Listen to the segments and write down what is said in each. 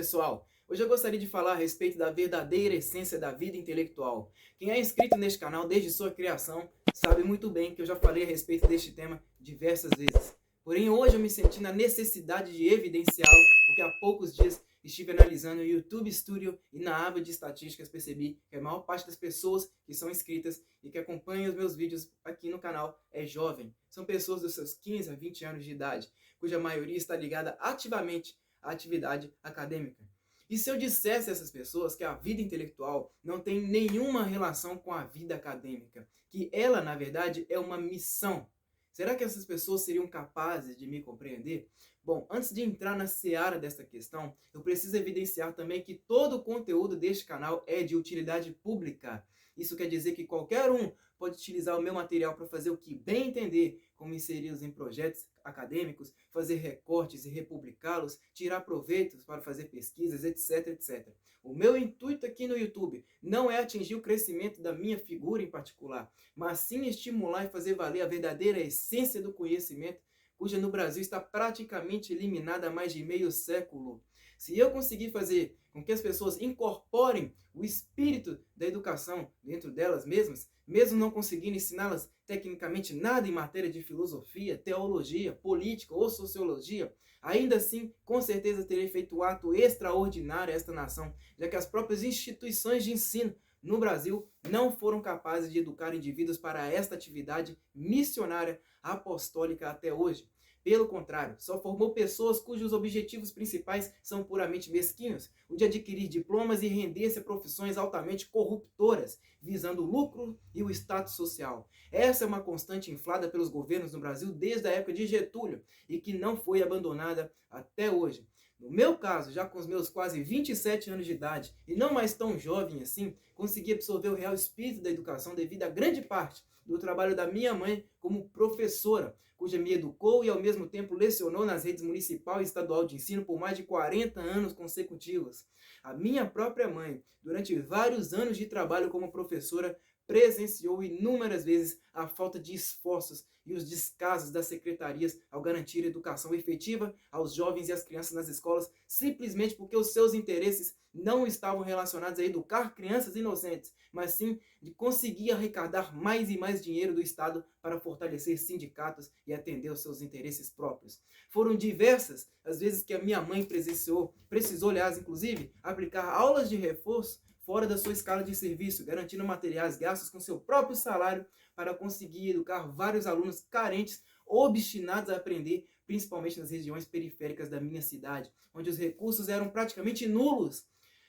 pessoal? Hoje eu gostaria de falar a respeito da verdadeira essência da vida intelectual. Quem é inscrito neste canal desde sua criação sabe muito bem que eu já falei a respeito deste tema diversas vezes. Porém, hoje eu me senti na necessidade de evidenciá-lo, porque há poucos dias estive analisando o YouTube Studio e na aba de estatísticas percebi que a maior parte das pessoas que são inscritas e que acompanham os meus vídeos aqui no canal é jovem. São pessoas dos seus 15 a 20 anos de idade, cuja maioria está ligada ativamente à atividade acadêmica. E se eu dissesse a essas pessoas que a vida intelectual não tem nenhuma relação com a vida acadêmica, que ela, na verdade, é uma missão, será que essas pessoas seriam capazes de me compreender? Bom, antes de entrar na seara desta questão, eu preciso evidenciar também que todo o conteúdo deste canal é de utilidade pública. Isso quer dizer que qualquer um pode utilizar o meu material para fazer o que bem entender, como inseri-los em projetos acadêmicos, fazer recortes e republicá-los, tirar proveitos para fazer pesquisas, etc, etc. O meu intuito aqui no YouTube não é atingir o crescimento da minha figura em particular, mas sim estimular e fazer valer a verdadeira essência do conhecimento, cuja no Brasil está praticamente eliminada há mais de meio século. Se eu conseguir fazer com que as pessoas incorporem o espírito da educação dentro delas mesmas, mesmo não conseguindo ensiná-las tecnicamente nada em matéria de filosofia, teologia, política ou sociologia, ainda assim, com certeza terei feito um ato extraordinário a esta nação, já que as próprias instituições de ensino no Brasil não foram capazes de educar indivíduos para esta atividade missionária apostólica até hoje. Pelo contrário, só formou pessoas cujos objetivos principais são puramente mesquinhos, o de adquirir diplomas e render-se a profissões altamente corruptoras, visando o lucro e o status social. Essa é uma constante inflada pelos governos no Brasil desde a época de Getúlio e que não foi abandonada até hoje. No meu caso, já com os meus quase 27 anos de idade e não mais tão jovem assim, consegui absorver o real espírito da educação devido a grande parte do trabalho da minha mãe como professora, cuja me educou e ao mesmo tempo lecionou nas redes municipal e estadual de ensino por mais de 40 anos consecutivos. A minha própria mãe, durante vários anos de trabalho como professora, presenciou inúmeras vezes a falta de esforços e os descasos das secretarias ao garantir educação efetiva aos jovens e às crianças nas escolas, simplesmente porque os seus interesses não estavam relacionados a educar crianças inocentes, mas sim de conseguir arrecadar mais e mais dinheiro do Estado para fortalecer sindicatos e atender aos seus interesses próprios. Foram diversas as vezes que a minha mãe precisou, aliás, inclusive, aplicar aulas de reforço fora da sua escala de serviço, garantindo materiais gastos com seu próprio salário para conseguir educar vários alunos carentes, obstinados a aprender, principalmente nas regiões periféricas da minha cidade, onde os recursos eram praticamente nulos.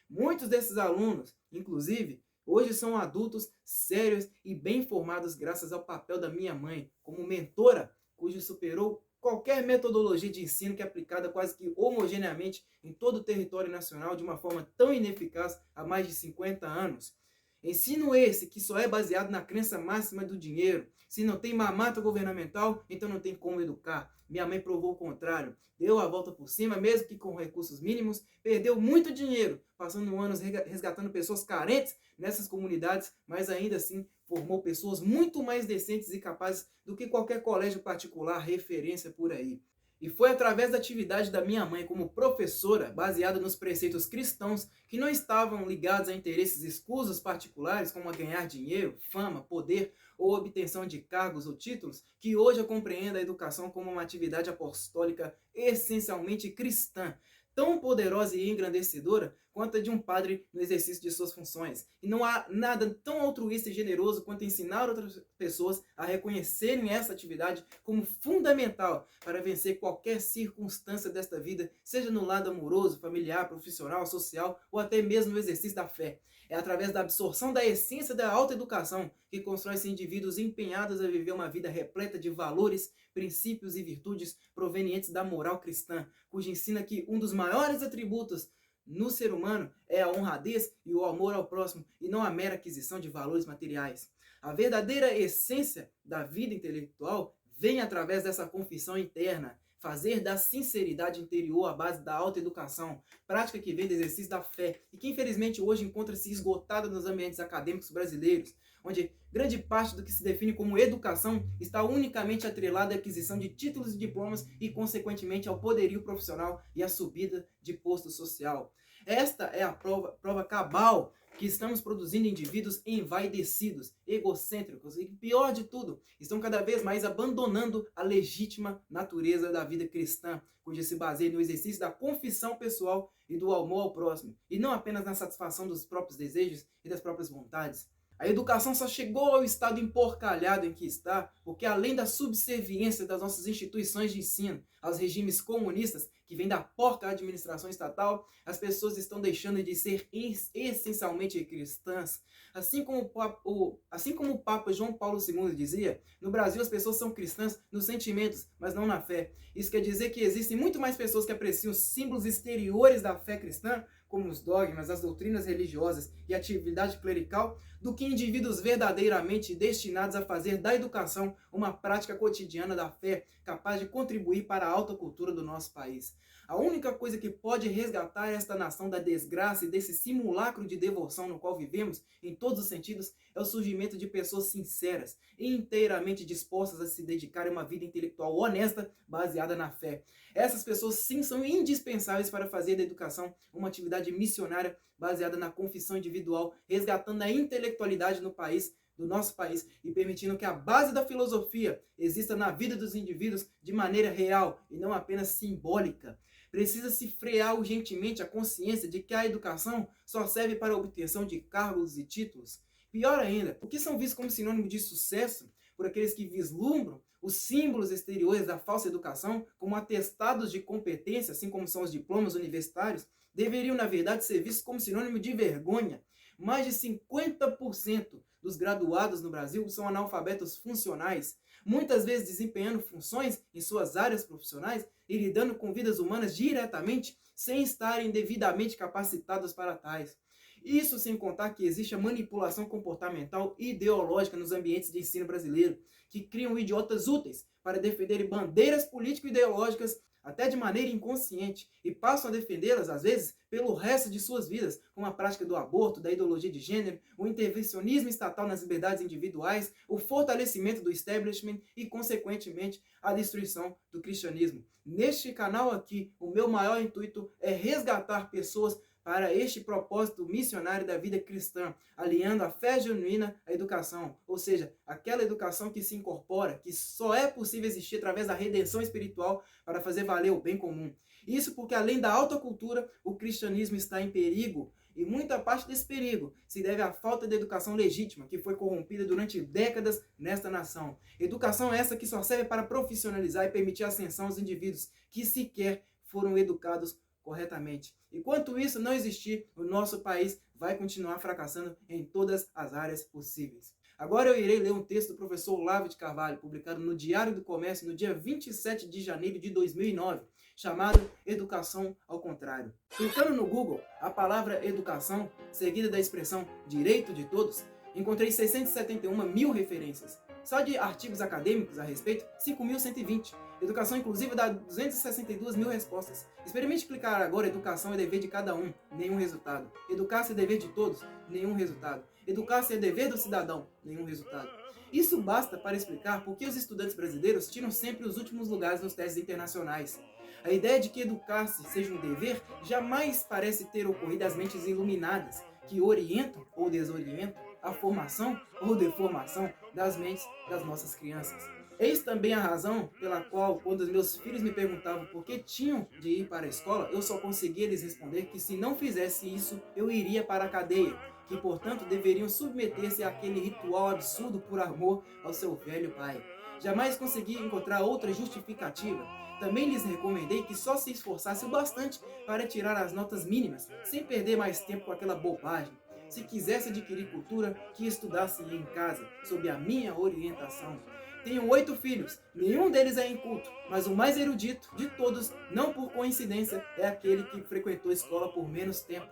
Muitos desses alunos, inclusive, hoje são adultos sérios e bem formados graças ao papel da minha mãe como mentora, cujo superou qualquer metodologia de ensino que é aplicada quase que homogeneamente em todo o território nacional de uma forma tão ineficaz há mais de 50 anos. Ensino esse que só é baseado na crença máxima do dinheiro. Se não tem mamata governamental, então não tem como educar. Minha mãe provou o contrário. Deu a volta por cima, mesmo que com recursos mínimos, perdeu muito dinheiro, passando anos resgatando pessoas carentes nessas comunidades, mas ainda assim formou pessoas muito mais decentes e capazes do que qualquer colégio particular referência por aí. E foi através da atividade da minha mãe como professora, baseada nos preceitos cristãos, que não estavam ligados a interesses escusos particulares, como a ganhar dinheiro, fama, poder ou obtenção de cargos ou títulos, que hoje eu compreendo a educação como uma atividade apostólica essencialmente cristã, tão poderosa e engrandecedora quanto a de um padre no exercício de suas funções. E não há nada tão altruísta e generoso quanto ensinar outras pessoas a reconhecerem essa atividade como fundamental para vencer qualquer circunstância desta vida, seja no lado amoroso, familiar, profissional, social ou até mesmo no exercício da fé. É através da absorção da essência da autoeducação que constrói-se indivíduos empenhados a viver uma vida repleta de valores, princípios e virtudes provenientes da moral cristã, cujo ensina que um dos maiores atributos no ser humano é a honradez e o amor ao próximo, e não a mera aquisição de valores materiais. A verdadeira essência da vida intelectual vem através dessa confissão interna, fazer da sinceridade interior a base da autoeducação, prática que vem do exercício da fé e que infelizmente hoje encontra-se esgotada nos ambientes acadêmicos brasileiros, onde grande parte do que se define como educação está unicamente atrelada à aquisição de títulos e diplomas e, consequentemente, ao poderio profissional e à subida de posto social. Esta é a prova cabal que estamos produzindo indivíduos envaidecidos, egocêntricos e, pior de tudo, estão cada vez mais abandonando a legítima natureza da vida cristã, cuja se baseia no exercício da confissão pessoal e do amor ao próximo, e não apenas na satisfação dos próprios desejos e das próprias vontades. A educação só chegou ao estado emporcalhado em que está, porque além da subserviência das nossas instituições de ensino aos regimes comunistas, que vem da porca administração estatal, as pessoas estão deixando de ser essencialmente cristãs. Assim como o Papa João Paulo II dizia, no Brasil as pessoas são cristãs nos sentimentos, mas não na fé. Isso quer dizer que existem muito mais pessoas que apreciam os símbolos exteriores da fé cristã, como os dogmas, as doutrinas religiosas e a atividade clerical, do que indivíduos verdadeiramente destinados a fazer da educação uma prática cotidiana da fé, capaz de contribuir para a alta cultura do nosso país. A única coisa que pode resgatar esta nação da desgraça e desse simulacro de devoção no qual vivemos, em todos os sentidos, é o surgimento de pessoas sinceras e inteiramente dispostas a se dedicar a uma vida intelectual honesta, baseada na fé. Essas pessoas, sim, são indispensáveis para fazer da educação uma atividade missionária baseada na confissão individual, resgatando a intelectualidade do nosso país e permitindo que a base da filosofia exista na vida dos indivíduos de maneira real e não apenas simbólica. Precisa-se frear urgentemente a consciência de que a educação só serve para a obtenção de cargos e títulos. Pior ainda, o que são vistos como sinônimo de sucesso por aqueles que vislumbram os símbolos exteriores da falsa educação como atestados de competência, assim como são os diplomas universitários, deveriam, na verdade, ser vistos como sinônimo de vergonha. Mais de 50% dos graduados no Brasil são analfabetos funcionais, muitas vezes desempenhando funções em suas áreas profissionais e lidando com vidas humanas diretamente, sem estarem devidamente capacitados para tais. Isso sem contar que existe a manipulação comportamental e ideológica nos ambientes de ensino brasileiro, que criam idiotas úteis para defenderem bandeiras político-ideológicas até de maneira inconsciente, e passam a defendê-las, às vezes, pelo resto de suas vidas, como a prática do aborto, da ideologia de gênero, o intervencionismo estatal nas liberdades individuais, o fortalecimento do establishment e, consequentemente, a destruição do cristianismo. Neste canal aqui, o meu maior intuito é resgatar pessoas para este propósito missionário da vida cristã, aliando a fé genuína à educação, ou seja, aquela educação que se incorpora, que só é possível existir através da redenção espiritual para fazer valer o bem comum. Isso porque, além da alta cultura, o cristianismo está em perigo, e muita parte desse perigo se deve à falta de educação legítima, que foi corrompida durante décadas nesta nação. Educação essa que só serve para profissionalizar e permitir a ascensão aos indivíduos que sequer foram educados corretamente. Enquanto isso não existir, o nosso país vai continuar fracassando em todas as áreas possíveis. Agora eu irei ler um texto do professor Olavo de Carvalho, publicado no Diário do Comércio no dia 27 de janeiro de 2009, chamado Educação ao Contrário. Clicando no Google, a palavra educação, seguida da expressão direito de todos, encontrei 671 mil referências. Só de artigos acadêmicos a respeito, 5.120. Educação inclusiva dá 262 mil respostas. Experimente clicar agora educação é dever de cada um, nenhum resultado. Educar-se é dever de todos, nenhum resultado. Educar-se é dever do cidadão, nenhum resultado. Isso basta para explicar por que os estudantes brasileiros tiram sempre os últimos lugares nos testes internacionais. A ideia de que educar-se seja um dever jamais parece ter ocorrido às mentes iluminadas, que orientam ou desorientam a formação ou deformação das mentes das nossas crianças. Eis também a razão pela qual, quando os meus filhos me perguntavam por que tinham de ir para a escola, eu só conseguia lhes responder que se não fizesse isso, eu iria para a cadeia, que portanto deveriam submeter-se àquele ritual absurdo por amor ao seu velho pai. Jamais consegui encontrar outra justificativa. Também lhes recomendei que só se esforçasse o bastante para tirar as notas mínimas, sem perder mais tempo com aquela bobagem. Se quisesse adquirir cultura, que estudasse em casa, sob a minha orientação. Tenho 8 filhos, nenhum deles é inculto, mas o mais erudito de todos, não por coincidência, é aquele que frequentou a escola por menos tempo.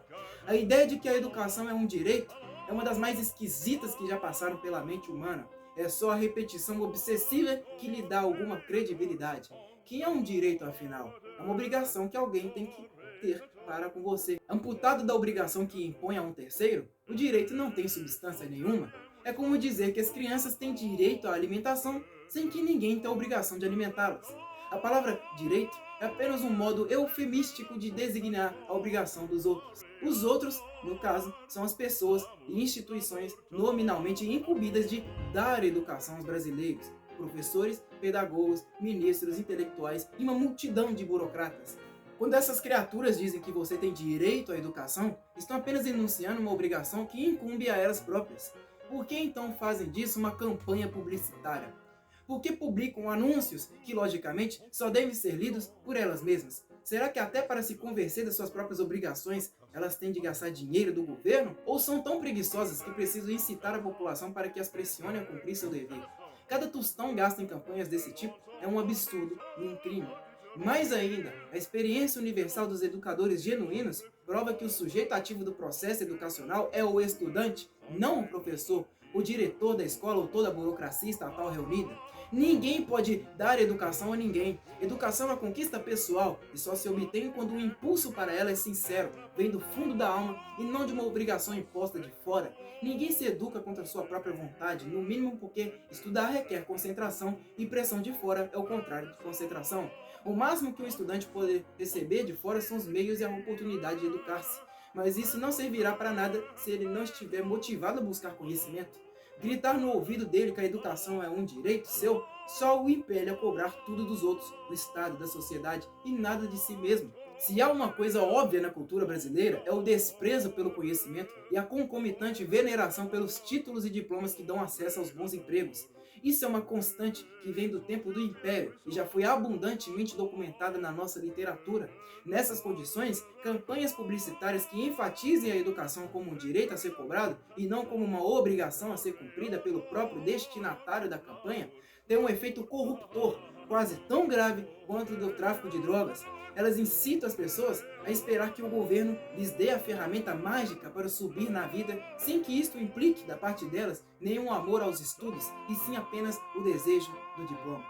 A ideia de que a educação é um direito é uma das mais esquisitas que já passaram pela mente humana. É só a repetição obsessiva que lhe dá alguma credibilidade. que é um direito afinal? É uma obrigação que alguém tem que ter para com você. Amputado da obrigação que impõe a um terceiro, o direito não tem substância nenhuma. É como dizer que as crianças têm direito à alimentação sem que ninguém tenha a obrigação de alimentá-las. A palavra direito é apenas um modo eufemístico de designar a obrigação dos outros. Os outros, no caso, são as pessoas e instituições nominalmente incumbidas de dar educação aos brasileiros, professores, pedagogos, ministros, intelectuais e uma multidão de burocratas. Quando essas criaturas dizem que você tem direito à educação, estão apenas enunciando uma obrigação que incumbe a elas próprias. Por que então fazem disso uma campanha publicitária? Por que publicam anúncios que, logicamente, só devem ser lidos por elas mesmas? Será que até para se convencer das suas próprias obrigações, elas têm de gastar dinheiro do governo? Ou são tão preguiçosas que precisam incitar a população para que as pressione a cumprir seu dever? Cada tostão gasto em campanhas desse tipo é um absurdo e um crime. Mais ainda, a experiência universal dos educadores genuínos prova que o sujeito ativo do processo educacional é o estudante, não o professor, o diretor da escola ou toda a burocracia estatal reunida. Ninguém pode dar educação a ninguém. Educação é uma conquista pessoal e só se obtém quando o impulso para ela é sincero, vem do fundo da alma e não de uma obrigação imposta de fora. Ninguém se educa contra sua própria vontade, no mínimo porque estudar requer concentração e pressão de fora é o contrário de concentração. O máximo que um estudante pode receber de fora são os meios e a oportunidade de educar-se. Mas isso não servirá para nada se ele não estiver motivado a buscar conhecimento. Gritar no ouvido dele que a educação é um direito seu só o impele a cobrar tudo dos outros, do Estado, da sociedade e nada de si mesmo. Se há uma coisa óbvia na cultura brasileira, é o desprezo pelo conhecimento e a concomitante veneração pelos títulos e diplomas que dão acesso aos bons empregos. Isso é uma constante que vem do tempo do Império e já foi abundantemente documentada na nossa literatura. Nessas condições, campanhas publicitárias que enfatizem a educação como um direito a ser cobrado e não como uma obrigação a ser cumprida pelo próprio destinatário da campanha, têm um efeito corruptor, quase tão grave quanto o do tráfico de drogas. Elas incitam as pessoas a esperar que o governo lhes dê a ferramenta mágica para subir na vida, sem que isto implique da parte delas nenhum amor aos estudos, e sim apenas o desejo do diploma.